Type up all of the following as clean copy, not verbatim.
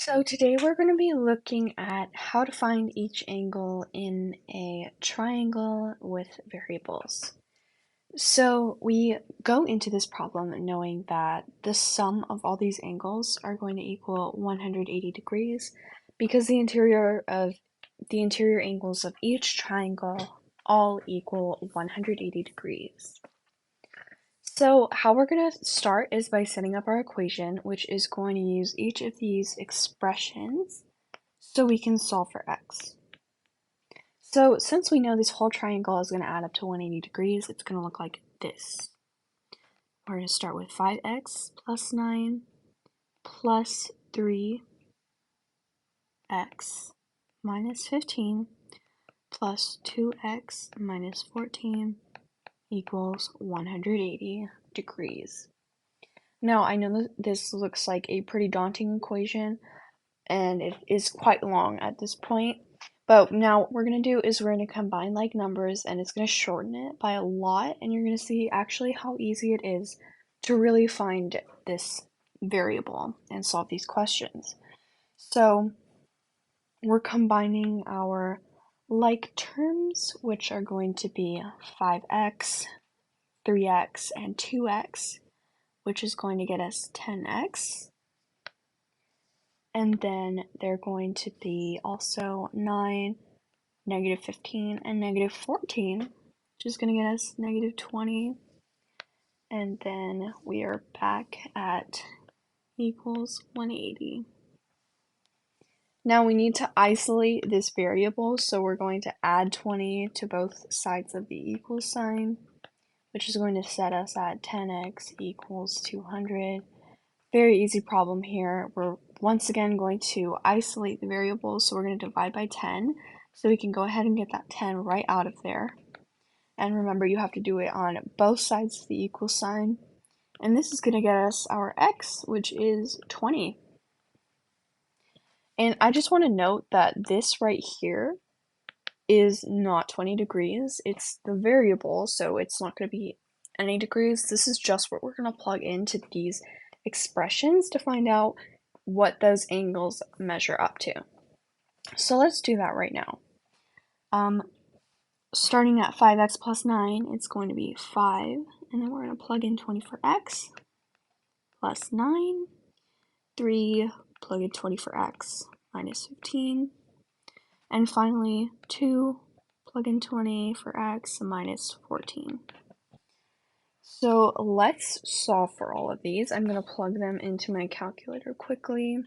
So today we're going to be looking at how to find each angle in a triangle with variables. So we go into this problem knowing that the sum of all these angles are going to equal 180 degrees because the interior angles of each triangle all equal 180 degrees. So how we're going to start is by setting up our equation, which is going to use each of these expressions so we can solve for x. So since we know this whole triangle is going to add up to 180 degrees, it's going to look like this. We're going to start with 5x plus 9 plus 3x minus 15 plus 2x minus 14 equals 180 degrees. Now, I know that this looks like a pretty daunting equation, and it is quite long at this point. But now what we're going to do is we're going to combine like numbers, and it's going to shorten it by a lot, and you're going to see actually how easy it is to really find this variable and solve these questions. So we're combining our like terms, which are going to be 5x, 3x, and 2x, which is going to get us 10x. And then they're going to be also 9, negative 15, and negative 14, which is going to get us negative 20. And then we are back at equals 180. Now we need to isolate this variable, so we're going to add 20 to both sides of the equal sign, which is going to set us at 10x equals 200. Very easy problem here. We're once again going to isolate the variables, so we're going to divide by 10, so we can go ahead and get that 10 right out of there. And remember, you have to do it on both sides of the equal sign. And this is going to get us our x, which is 20. And I just want to note that this right here is not 20 degrees. It's the variable, so it's not going to be any degrees. This is just what we're going to plug into these expressions to find out what those angles measure up to. So let's do that right now. Starting at 5x plus 9, it's going to be 5, and then we're going to plug in 20 for x, plus 9, 3, plug in 20 for x, minus 15, and finally 2, plug in 20 for x, minus 14. So let's solve for all of these. I'm going to plug them into my calculator quickly.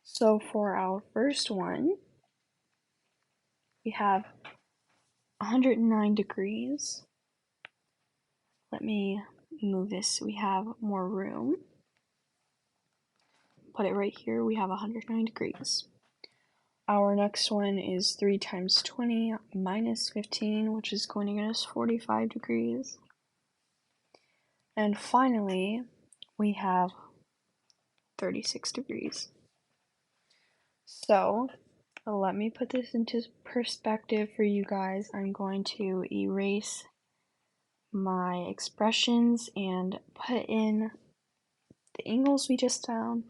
So for our first one, we have 109 degrees. Let me move this so we have more room. Put it right here, we have 109 degrees. Our next one is 3 times 20 minus 15, which is going to get us 45 degrees. And finally, we have 36 degrees. So let me put this into perspective for you guys. I'm going to erase my expressions and put in the angles we just found.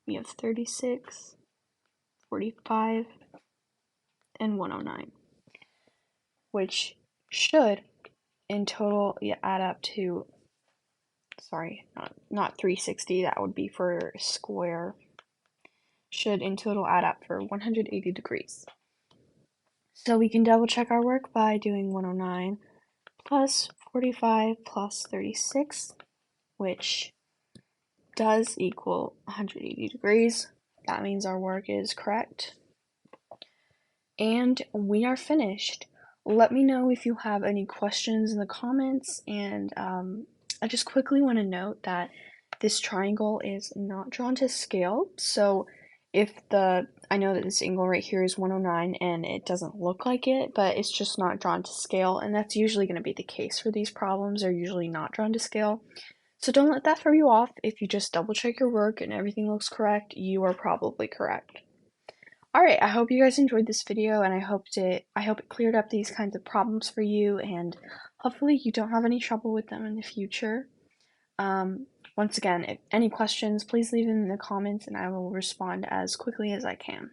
We have 36, 45, and 109, which should in total add up to, sorry, not 360, that would be for square, should in total add up for 180 degrees. So we can double check our work by doing 109 plus 45 plus 36, which does equal 180 degrees. That means our work is correct. And we are finished. Let me know if you have any questions in the comments, and I just quickly want to note that this triangle is not drawn to scale, so if I know that this angle right here is 109 and it doesn't look like it, but it's just not drawn to scale, and that's usually going to be the case for these problems. They're usually not drawn to scale. So don't let that throw you off. If you just double check your work and everything looks correct, you are probably correct. Alright, I hope you guys enjoyed this video, and I hope it cleared up these kinds of problems for you, and hopefully you don't have any trouble with them in the future. Once again, if any questions, please leave them in the comments and I will respond as quickly as I can.